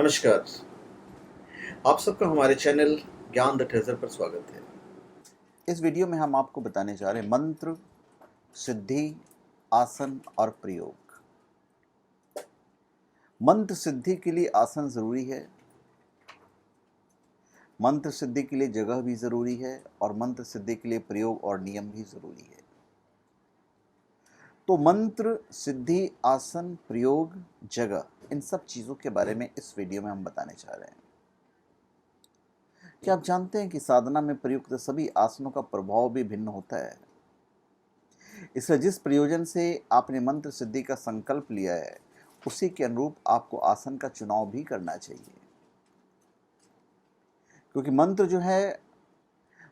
नमस्कार। आप सबका हमारे चैनल ज्ञान द ट्रेजर पर स्वागत है। इस वीडियो में हम आपको बताने जा रहे हैं मंत्र, सिद्धि, आसन और प्रयोग। मंत्र सिद्धि के लिए आसन जरूरी है, मंत्र सिद्धि के लिए जगह भी जरूरी है और मंत्र सिद्धि के लिए प्रयोग और नियम भी जरूरी है। तो मंत्र, सिद्धि, आसन, प्रयोग, जगह, इन सब चीजों के बारे में इस वीडियो में हम बताने जा रहे हैं। क्या आप जानते हैं कि साधना में प्रयुक्त सभी आसनों का प्रभाव भी भिन्न होता है। इसलिए जिस प्रयोजन से आपने मंत्र सिद्धि का संकल्प लिया है उसी के अनुरूप आपको आसन का चुनाव भी करना चाहिए, क्योंकि मंत्र जो है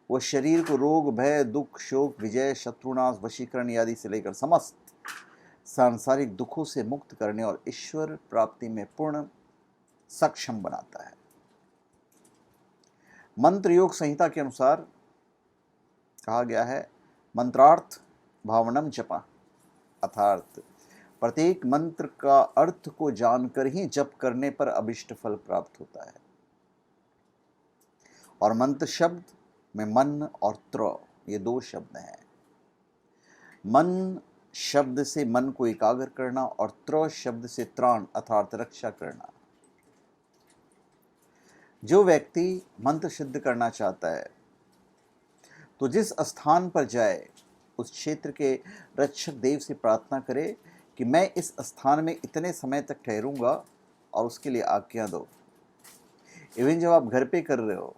वह शरीर को रोग, भय, दुख, शोक, विजय, शत्रुनाश, वशीकरण आदि से लेकर समस्त सांसारिक दुखों से मुक्त करने और ईश्वर प्राप्ति में पूर्ण सक्षम बनाता है। मंत्र योग संहिता के अनुसार कहा गया है, मंत्रार्थ भावनम जपा, अर्थात प्रत्येक मंत्र का अर्थ को जानकर ही जप करने पर अभिष्ट फल प्राप्त होता है। और मंत्र शब्द में मन और त्र ये दो शब्द हैं। मन शब्द से मन को एकाग्र करना और त्र शब्द से त्राण अर्थात रक्षा करना। जो व्यक्ति मंत्र सिद्ध करना चाहता है तो जिस स्थान पर जाए उस क्षेत्र के रक्षक देव से प्रार्थना करे कि मैं इस स्थान में इतने समय तक ठहरूंगा और उसके लिए आज्ञा दो। इवन जब आप घर पे कर रहे हो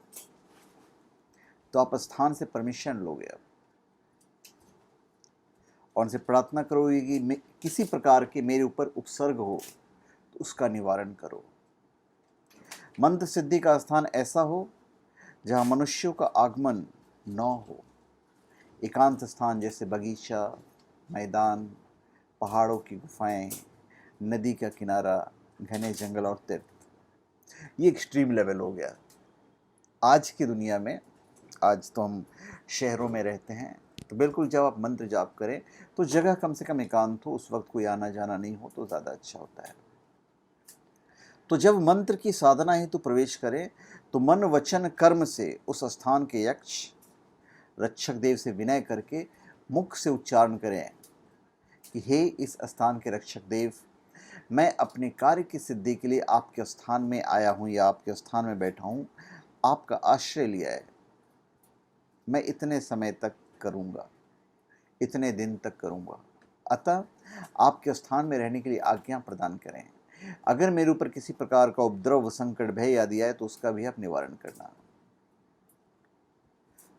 तो आप स्थान से परमिशन लोगे अब और उनसे प्रार्थना करोगे कि किसी प्रकार के मेरे ऊपर उपसर्ग हो तो उसका निवारण करो। मंत्र सिद्धि का स्थान ऐसा हो जहाँ मनुष्यों का आगमन न हो। एकांत स्थान जैसे बगीचा, मैदान, पहाड़ों की गुफाएं, नदी का किनारा, घने जंगल और तीर्थ। ये एक्सट्रीम लेवल हो गया आज की दुनिया में। आज तो हम शहरों में रहते हैं, तो बिल्कुल जब आप मंत्र जाप करें तो जगह कम से कम एकांत हो, उस वक्त कोई आना जाना नहीं हो तो ज़्यादा अच्छा होता है। तो जब मंत्र की साधना हेतु प्रवेश करें तो मन, वचन, कर्म से उस स्थान के यक्ष रक्षक देव से विनय करके मुख से उच्चारण करें कि हे इस स्थान के रक्षक देव, मैं अपने कार्य की सिद्धि के लिए आपके स्थान में आया हूँ या आपके स्थान में बैठा हूँ, आपका आश्रय लिया है। मैं इतने समय तक करूँगा, इतने दिन तक करूँगा, अतः आपके स्थान में रहने के लिए आज्ञा प्रदान करें। अगर मेरे ऊपर किसी प्रकार का उपद्रव, संकट, भय आदि आए तो उसका भी आप निवारण करना।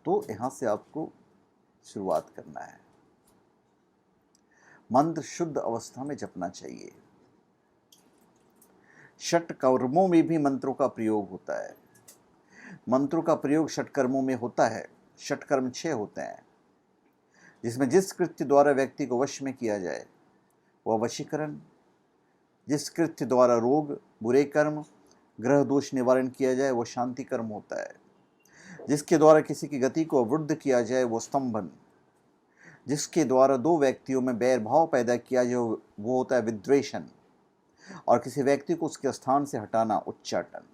तो यहाँ से आपको शुरुआत करना है। मंत्र शुद्ध अवस्था में जपना चाहिए। षट कर्मों में भी मंत्रों का प्रयोग होता है। मंत्रों का प्रयोग षट कर्मों में होता है। षट कर्म 6 होते हैं, जिसमें जिस कृत्य द्वारा व्यक्ति को वश में किया जाए वह वशीकरण, जिस कृत्य द्वारा रोग, बुरे कर्म, ग्रह दोष निवारण किया जाए वो शांति कर्म होता है, जिसके द्वारा किसी की गति को अवरुद्ध किया जाए वो स्तंभन, जिसके द्वारा दो व्यक्तियों में बैर भाव पैदा किया जाए वो होता है विद्वेषण, और किसी व्यक्ति को उसके स्थान से हटाना उच्चाटन,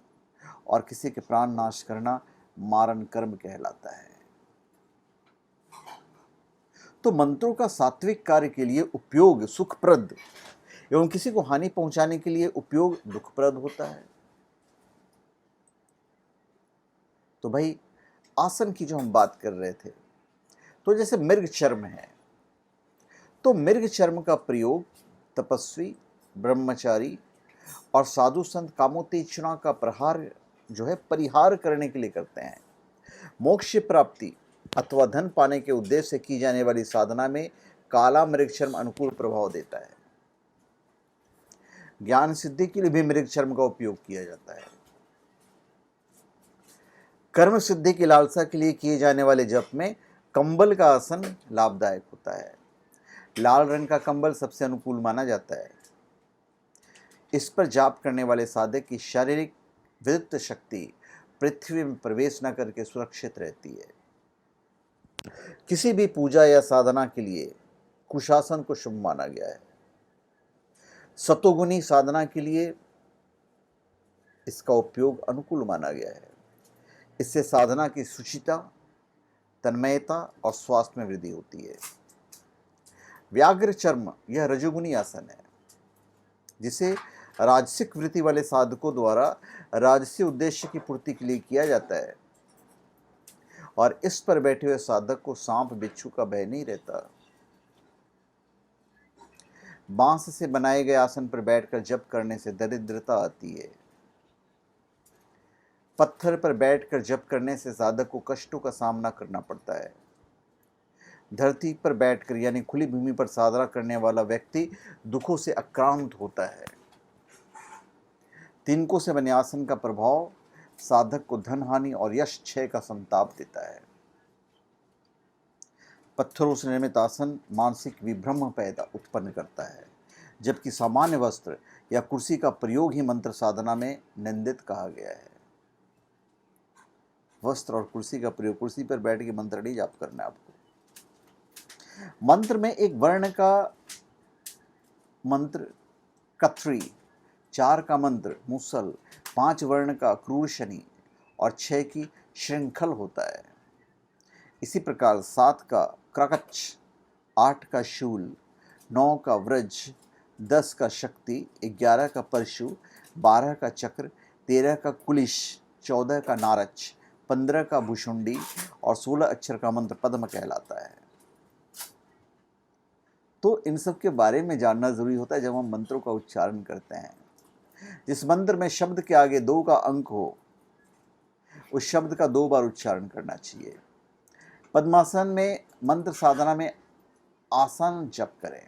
और किसी के प्राण नाश करना मारण कर्म कहलाता है। तो मंत्रों का सात्विक कार्य के लिए उपयोग सुखप्रद एवं किसी को हानि पहुंचाने के लिए उपयोग दुखप्रद होता है। तो भाई आसन की जो हम बात कर रहे थे, तो जैसे मृग चर्म है, तो मृग चर्म का प्रयोग तपस्वी, ब्रह्मचारी और साधु संत कामोत्तेजना का प्रहार जो है परिहार करने के लिए करते हैं। मोक्ष प्राप्ति अथवा धन पाने के उद्देश्य से की जाने वाली साधना में काला मृग चर्म अनुकूल प्रभाव देता है। ज्ञान सिद्धि के लिए भी मृग चर्म का उपयोग किया जाता है। कर्म सिद्धि की लालसा के लिए किए जाने वाले जप में कंबल का आसन लाभदायक होता है। लाल रंग का कंबल सबसे अनुकूल माना जाता है। इस पर जाप करने वाले साधक की शारीरिक विद्युत शक्ति पृथ्वी में प्रवेश न करके सुरक्षित रहती है। किसी भी पूजा या साधना के लिए कुशासन को शुभ माना गया है। सतोगुनी साधना के लिए इसका उपयोग अनुकूल माना गया है। इससे साधना की शुचिता, तन्मयता और स्वास्थ्य में वृद्धि होती है। व्याघ्र चर्म यह रजोगुनी आसन है जिसे राजसिक वृत्ति वाले साधकों द्वारा राजसी उद्देश्य की पूर्ति के लिए किया जाता है, और इस पर बैठे हुए साधक को सांप बिच्छू का भय नहीं रहता। बांस से बनाए गए आसन पर बैठकर जप करने से दरिद्रता आती है। पत्थर पर बैठकर जप करने से साधक को कष्टों का सामना करना पड़ता है। धरती पर बैठकर यानी खुली भूमि पर साधना करने वाला व्यक्ति दुखों से आक्रांत होता है। तिनकों से बने आसन का प्रभाव साधक को धन हानि और यश क्षय का संताप देता है। पत्थरों से निर्मित आसन मानसिक विभ्रम उत्पन्न करता है, जबकि सामान्य वस्त्र या कुर्सी का प्रयोग ही मंत्र साधना में निंदित कहा गया है। वस्त्र और कुर्सी का प्रयोग, कुर्सी पर बैठ के मंत्र नहीं जाप करना है आपको। मंत्र में एक वर्ण का मंत्र कत्री, 4 का मंत्र मूसल, 5 वर्ण का क्रूर शनि और 6 की श्रृंखल होता है। इसी प्रकार 7 का क्रकच, 8 का शूल, 9 का व्रज, 10 का शक्ति, 11 का परशु, 12 का चक्र, 13 का कुलिश, 14 का नारच, 15 का भुषुंडी और 16 अक्षर का मंत्र पद्म कहलाता है। तो इन सब के बारे में जानना जरूरी होता है जब हम मंत्रों का उच्चारण करते हैं। जिस मंत्र में शब्द के आगे 2 का अंक हो, उस शब्द का 2 बार उच्चारण करना चाहिए। पद्मासन में मंत्र साधना में आसन जप करें।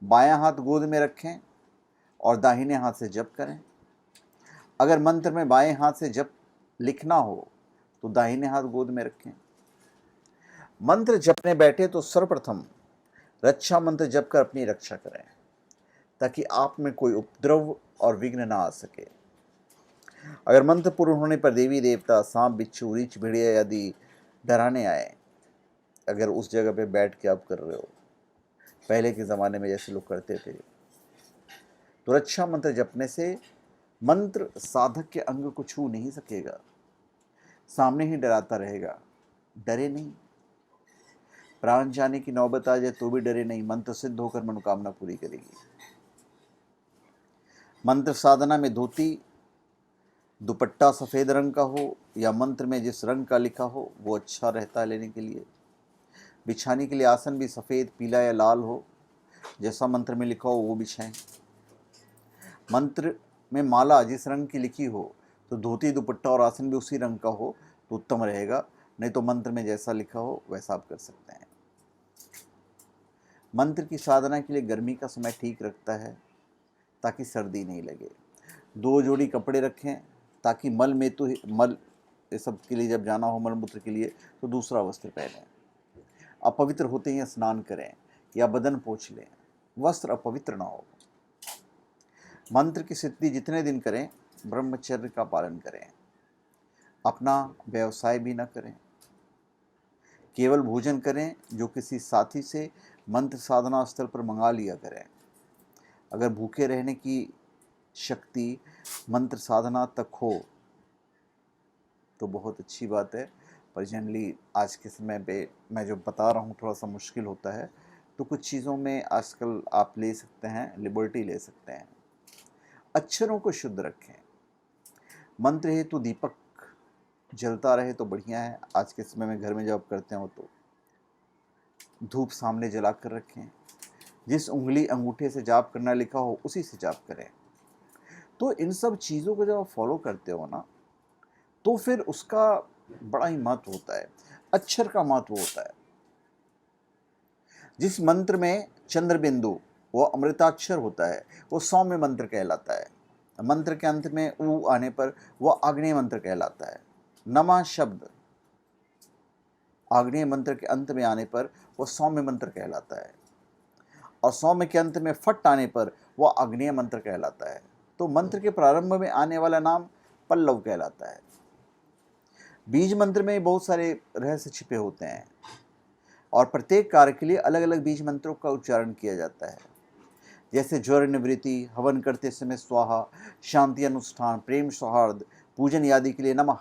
बायां हाथ गोद में रखें और दाहिने हाथ से जप करें। अगर मंत्र में बाएं हाथ से जप लिखना हो तो दाहिने हाथ गोद में रखें। मंत्र जपने बैठे तो सर्वप्रथम रक्षा मंत्र जप कर अपनी रक्षा करें, ताकि आप में कोई उपद्रव और विघ्न ना आ सके। अगर मंत्र पूर्ण होने पर देवी देवता, सांप बिच्छू, रीछ भेड़िया आदि डराने आए, अगर उस जगह पे बैठ के आप कर रहे हो, पहले के ज़माने में जैसे लोग करते थे, तो रक्षा मंत्र जपने से मंत्र साधक के अंग को छू नहीं सकेगा, सामने ही डराता रहेगा। डरे नहीं, प्राण जाने की नौबत आ जाए तो भी डरे नहीं, मंत्र सिद्ध होकर मनोकामना पूरी करेगी। मंत्र साधना में धोती दुपट्टा सफ़ेद रंग का हो या मंत्र में जिस रंग का लिखा हो वो अच्छा रहता है लेने के लिए। बिछाने के लिए आसन भी सफ़ेद, पीला या लाल हो, जैसा मंत्र में लिखा हो वो बिछाएं। मंत्र में माला जिस रंग की लिखी हो तो धोती, दुपट्टा और आसन भी उसी रंग का हो तो उत्तम रहेगा, नहीं तो मंत्र में जैसा लिखा हो वैसा आप कर सकते हैं। मंत्र की साधना के लिए गर्मी का समय ठीक रखता है ताकि सर्दी नहीं लगे। 2 जोड़ी कपड़े रखें ताकि मल ये सब के लिए जब जाना हो, मलमूत्र के लिए, तो दूसरा वस्त्र पहनें। अपवित्र होते ही स्नान करें या बदन पोंछ लें, वस्त्र अपवित्र ना हो। मंत्र की सिद्धि जितने दिन करें ब्रह्मचर्य का पालन करें, अपना व्यवसाय भी न करें, केवल भोजन करें जो किसी साथी से मंत्र साधना स्थल पर मंगा लिया करें। अगर भूखे रहने की शक्ति मंत्र साधना तक हो तो बहुत अच्छी बात है, पर जनरली आज के समय पे मैं जो बता रहा हूँ थोड़ा सा मुश्किल होता है, तो कुछ चीज़ों में आजकल आप ले सकते हैं, लिबर्टी ले सकते हैं। अक्षरों को शुद्ध रखें। मंत्र हेतु दीपक जलता रहे तो बढ़िया है। आज के समय में घर में जब आप करते हो तो धूप सामने जला कर रखें। जिस उंगली अंगूठे से जाप करना लिखा हो उसी से जाप करें। तो इन सब चीज़ों को जब आप फॉलो करते हो ना, तो फिर उसका बड़ा ही महत्व होता है, अक्षर का महत्व होता है। जिस मंत्र में चंद्र बिंदु वो अमृताक्षर होता है, वो सौम्य मंत्र कहलाता है। मंत्र के अंत में ऊ आने पर वह आग्नेय मंत्र कहलाता है। नमः शब्द आग्नेय मंत्र के अंत में आने पर वह सौम्य मंत्र कहलाता है, और सौम्य के अंत में फट आने पर वह आग्नेय मंत्र कहलाता है। तो मंत्र के प्रारंभ में आने वाला नाम पल्लव कहलाता है। बीज मंत्र में बहुत सारे रहस्य छिपे होते हैं और प्रत्येक कार्य के लिए अलग अलग बीज मंत्रों का उच्चारण किया जाता है। जैसे ज्वर निवृत्ति, हवन करते समय स्वाहा, शांति अनुष्ठान, प्रेम सौहार्द, पूजन आदि के लिए नमः।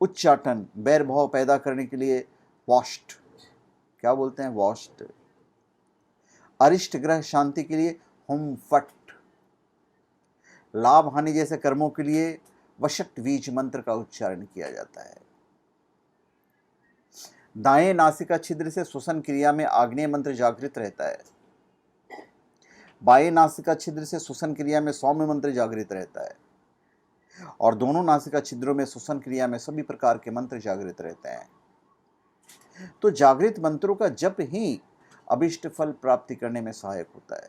उच्चाटन, बैर भाव पैदा करने के लिए वाष्ट, क्या बोलते हैं, वाष्ट। अरिष्ट ग्रह शांति के लिए हुम फट। लाभ हानि जैसे कर्मों के लिए वशट बीज मंत्र का उच्चारण किया जाता है। दाएं नासिका छिद्र से श्वसन क्रिया में आग्नेय मंत्र जागृत रहता है। बाएं नासिका छिद्र से श्वसन क्रिया में सौम्य मंत्र जागृत रहता है और दोनों नासिका छिद्रों में श्वसन क्रिया में सभी प्रकार के मंत्र जागृत रहते हैं। तो जागृत मंत्रों का जप ही अभिष्ट फल प्राप्ति करने में सहायक होता है।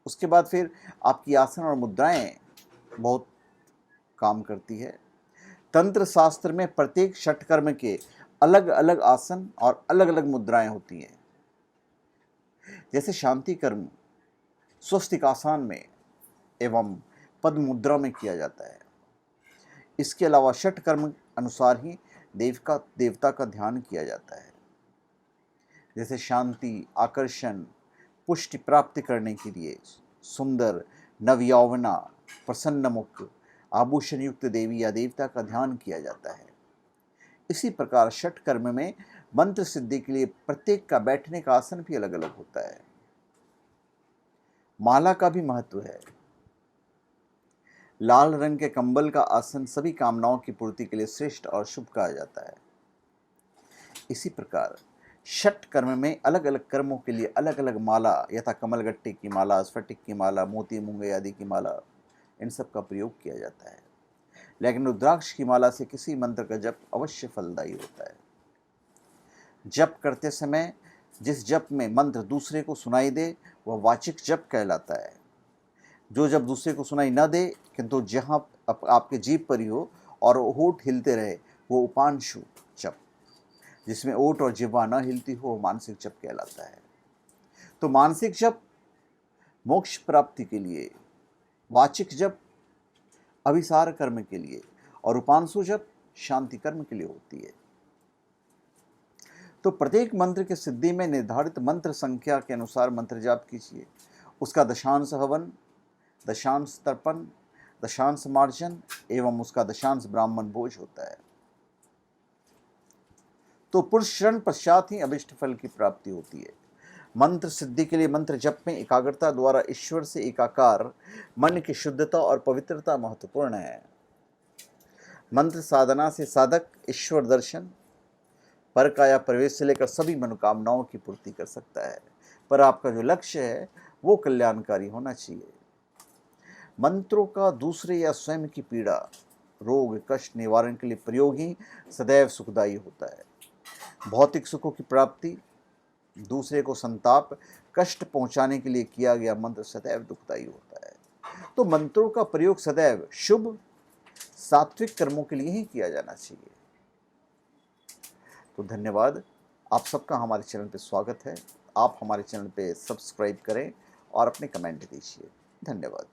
उसके बाद फिर आपकी आसन और मुद्राएं बहुत काम करती है। तंत्र शास्त्र में प्रत्येक षटकर्म के अलग अलग आसन और अलग अलग मुद्राएं होती हैं। जैसे शांति कर्म स्वस्तिकासन में एवं पद्म मुद्रा में किया जाता है। इसके अलावा षट कर्म अनुसार ही देवता का ध्यान किया जाता है। जैसे शांति, आकर्षण, पुष्टि प्राप्ति करने के लिए सुंदर, नवयौवना, प्रसन्न मुख, आभूषण युक्त देवी या देवता का ध्यान किया जाता है। इसी प्रकार षट कर्म में मंत्र सिद्धि के लिए प्रत्येक का बैठने का आसन भी अलग अलग होता है। माला का भी महत्व है। लाल रंग के कंबल का आसन सभी कामनाओं की पूर्ति के लिए श्रेष्ठ और शुभ कहा जाता है। इसी प्रकार षट कर्म में अलग अलग कर्मों के लिए अलग अलग माला यथा कमलगट्टे की माला, स्फटिक की माला, मोती मूंगे आदि की माला, इन सब का प्रयोग किया जाता है। लेकिन रुद्राक्ष की माला से किसी मंत्र का जप अवश्य फलदायी होता है। जप करते समय जिस जप में मंत्र दूसरे को सुनाई दे वह वाचिक जप कहलाता है। जो जब दूसरे को सुनाई न दे किंतु जहाँ आपके जीभ पर ही हो और होठ हिलते रहे वो उपांशु जप। जिसमें ओठ और जिह्वा न हिलती हो वो मानसिक जप कहलाता है। तो मानसिक जप मोक्ष प्राप्ति के लिए, वाचिक जप अभिसार कर्म के लिए और उपांशु जप शांति कर्म के लिए होती है। तो प्रत्येक मंत्र की सिद्धि में निर्धारित मंत्र संख्या के अनुसार मंत्र जाप कीजिए। उसका दशांश हवन, दशांश तर्पण, दशांश मार्जन एवं उसका दशांश ब्राह्मण भोज होता है। तो पुरुषरण पश्चात ही अभिष्ट फल की प्राप्ति होती है। मंत्र सिद्धि के लिए मंत्र जप में एकाग्रता द्वारा ईश्वर से एकाकार मन की शुद्धता और पवित्रता महत्वपूर्ण है। मंत्र साधना से साधक ईश्वर दर्शन, पर काया प्रवेश से लेकर सभी मनोकामनाओं की पूर्ति कर सकता है। पर आपका जो लक्ष्य है वो कल्याणकारी होना चाहिए। मंत्रों का दूसरे या स्वयं की पीड़ा, रोग, कष्ट निवारण के लिए प्रयोग ही सदैव सुखदायी होता है। भौतिक सुखों की प्राप्ति, दूसरे को संताप, कष्ट पहुंचाने के लिए किया गया मंत्र सदैव दुखदायी होता है। तो मंत्रों का प्रयोग सदैव शुभ, सात्विक कर्मों के लिए ही किया जाना चाहिए। तो धन्यवाद। आप सबका हमारे चैनल पे स्वागत है। आप हमारे चैनल पे सब्सक्राइब करें और अपने कमेंट दीजिए। धन्यवाद।